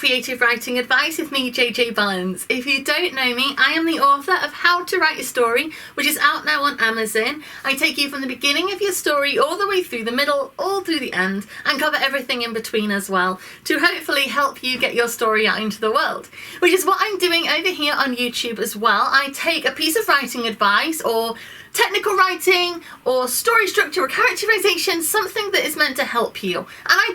Creative Writing Advice with me, JJ Barnes. If you don't know me, I am the author of How to Write a Story, which is out now on Amazon. I take you from the beginning of your story all the way through the middle, all through the end, and cover everything in between as well, to hopefully help you get your story out into the world, which is what I'm doing over here on YouTube as well. I take a piece of writing advice or technical writing or story structure or characterization, something that is meant to help you. And I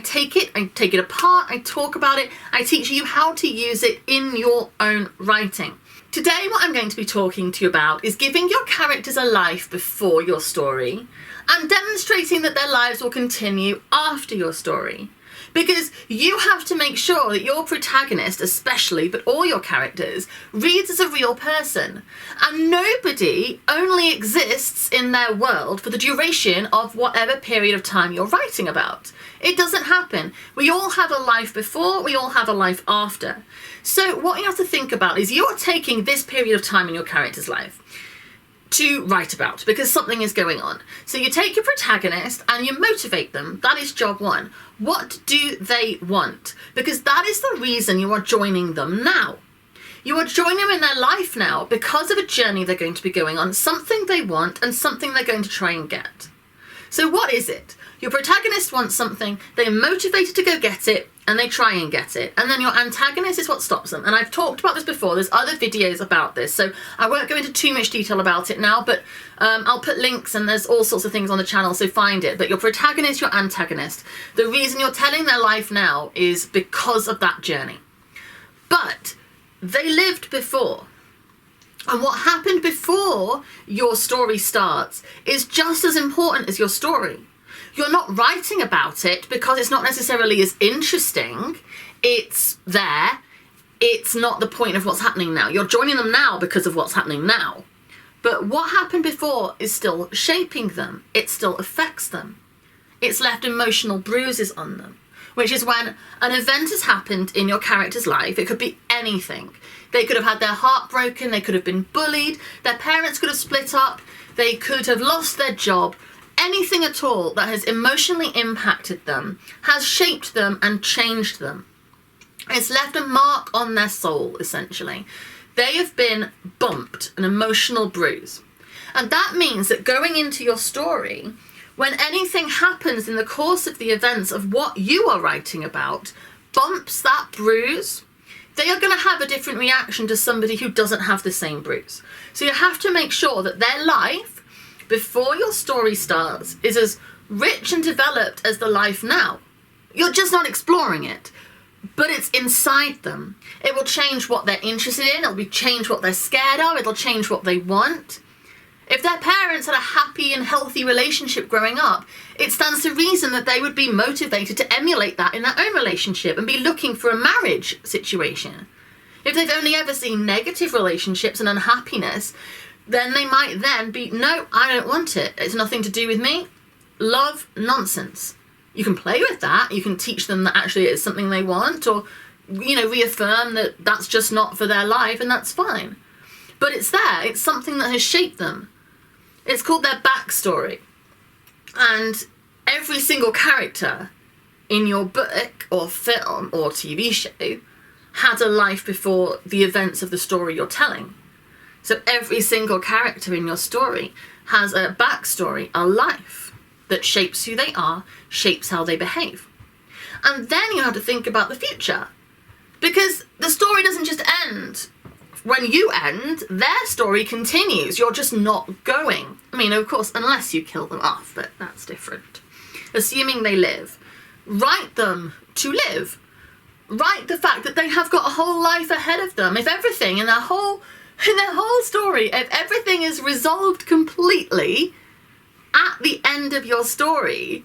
take it apart, I talk about it, I teach you how to use it in your own writing. Today what I'm going to be talking to you about is giving your characters a life before your story and demonstrating that their lives will continue after your story. Because you have to make sure that your protagonist, especially, but all your characters, reads as a real person. And nobody only exists in their world for the duration of whatever period of time you're writing about. It doesn't happen. We all have a life before, we all have a life after. So what you have to think about is you're taking this period of time in your character's life to write about because something is going on. So you take your protagonist and you motivate them. That is job one. What do they want? Because that is the reason you are joining them now. You are joining them in their life now because of a journey they're going to be going on, something they want and something they're going to try and get. So what is it? Your protagonist wants something, they're motivated to go get it, and they try and get it. And then your antagonist is what stops them. And I've talked about this before, there's other videos about this, so I won't go into too much detail about it now, but I'll put links and there's all sorts of things on the channel, so find it. But your protagonist, your antagonist, the reason you're telling their life now is because of that journey. But they lived before. And what happened before your story starts is just as important as your story. You're not writing about it because it's not necessarily as interesting. It's there. It's not the point of what's happening now. You're joining them now because of what's happening now. But what happened before is still shaping them. It still affects them. It's left emotional bruises on them, which is when an event has happened in your character's life. It could be anything. They could have had their heart broken. They could have been bullied. Their parents could have split up. They could have lost their job. Anything at all that has emotionally impacted them has shaped them and changed them. It's left a mark on their soul, essentially. They have been bumped, an emotional bruise. And that means that going into your story, when anything happens in the course of the events of what you are writing about, bumps that bruise, they are going to have a different reaction to somebody who doesn't have the same bruise. So you have to make sure that their life before your story starts is as rich and developed as the life now. You're just not exploring it, but it's inside them. It will change what they're interested in, it'll change what they're scared of, it'll change what they want. If their parents had a happy and healthy relationship growing up, it stands to reason that they would be motivated to emulate that in their own relationship and be looking for a marriage situation. If they've only ever seen negative relationships and unhappiness, then they might then be, no, I don't want it. It's nothing to do with me. Love, nonsense. You can play with that. You can teach them that actually it's something they want, or, reaffirm that that's just not for their life, and that's fine. But it's there. It's something that has shaped them. It's called their backstory. And every single character in your book or film or TV show had a life before the events of the story you're telling. So every single character in your story has a backstory, a life that shapes who they are, shapes how they behave. And then you have to think about the future. Because the story doesn't just end when you end, their story continues. You're just not going. I mean, of course, unless you kill them off, but that's different. Assuming they live. Write them to live. Write the fact that they have got a whole life ahead of them. If everything in their whole story, if everything is resolved completely at the end of your story,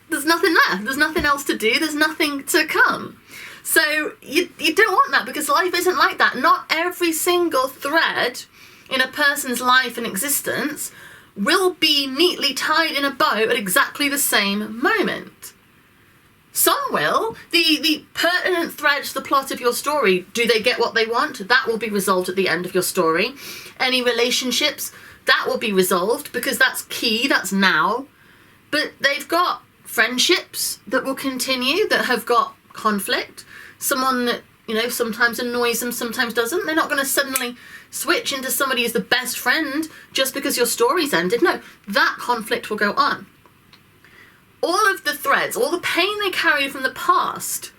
there's nothing left. There's nothing else to do. There's nothing to come. So you don't want that, because life isn't like that. Not every single thread in a person's life and existence will be neatly tied in a bow at exactly the same moment. Some will. The pertinent thread to the plot of your story, do they get what they want? That will be resolved at the end of your story. Any relationships, that will be resolved because that's key, that's now. But they've got friendships that will continue that have got conflict. Someone that, you know, sometimes annoys them, sometimes doesn't. They're not going to suddenly switch into somebody who's the best friend just because your story's ended. No, that conflict will go on. All of the threads, all the pain they carry from the past,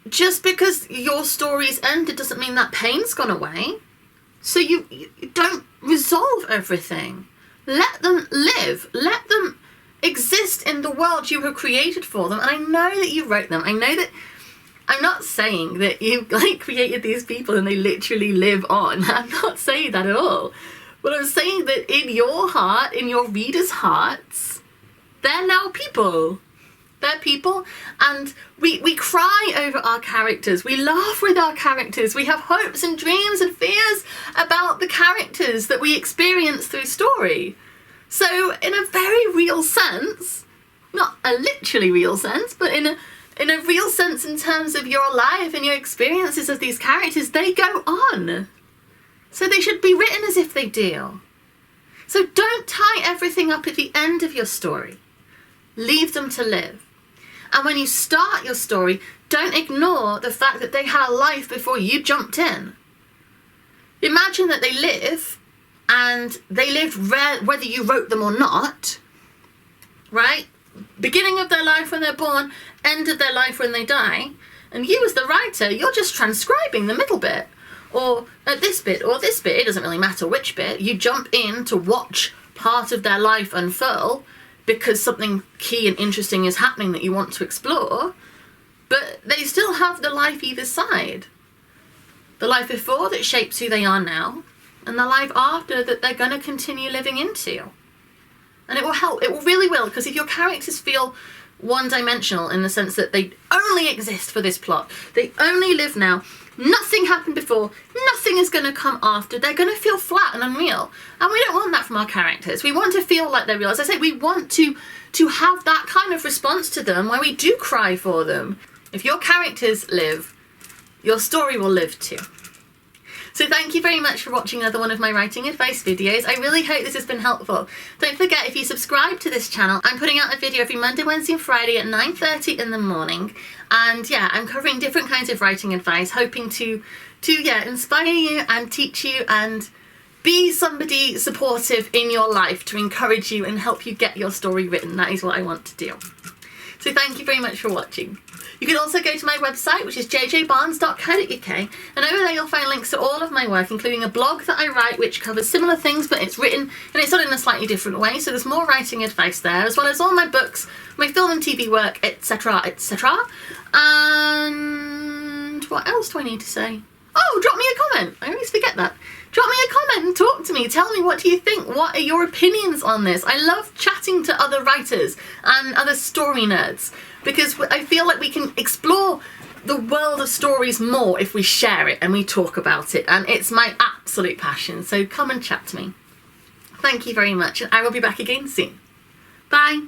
just because your story's ended doesn't mean that pain's gone away. So you don't resolve everything. Let them live. Let them exist in the world you have created for them. And I know that you wrote them. I know that I'm not saying that you created these people and they literally live on. I'm not saying that at all. But I'm saying that in your heart, in your readers' hearts, they're now people. They're people, and we cry over our characters. We laugh with our characters. We have hopes and dreams and fears about the characters that we experience through story. So in a very real sense, not a literally real sense, but in a real sense in terms of your life and your experiences of these characters, they go on. So they should be written as if they do. So don't tie everything up at the end of your story. Leave them to live. And when you start your story, don't ignore the fact that they had a life before you jumped in. Imagine that they live, and they lived whether you wrote them or not, right? Beginning of their life when they're born, end of their life when they die. And you as the writer, you're just transcribing the middle bit. Or at this bit, or this bit, it doesn't really matter which bit. You jump in to watch part of their life unfurl, because something key and interesting is happening that you want to explore, but they still have the life either side. The life before that shapes who they are now, and the life after that they're going to continue living into. And it will help, it really will, because if your characters feel one-dimensional in the sense that they only exist for this plot, they only live now, nothing happened before, nothing is going to come after, they're going to feel flat and unreal. And we don't want that from our characters. We want to feel like they're real. As I say, we want to have that kind of response to them where we do cry for them. If your characters live, your story will live too. So thank you very much for watching another one of my writing advice videos. I really hope this has been helpful. Don't forget, if you subscribe to this channel, I'm putting out a video every Monday, Wednesday and Friday at 9:30 in the morning. And yeah, I'm covering different kinds of writing advice, hoping to inspire you and teach you and be somebody supportive in your life to encourage you and help you get your story written. That is what I want to do. So thank you very much for watching. You can also go to my website, which is jjbarnes.co.uk, and over there you'll find links to all of my work, including a blog that I write which covers similar things, but it's written and it's done in a slightly different way, so there's more writing advice there, as well as all my books, my film and TV work, etc, etc. And what else do I need to say? Oh, drop me a comment. I always forget that. Drop me a comment and talk to me. Tell me, what do you think? What are your opinions on this? I love chatting to other writers and other story nerds, because I feel like we can explore the world of stories more if we share it and we talk about it, and it's my absolute passion. So come and chat to me. Thank you very much, and I will be back again soon. Bye.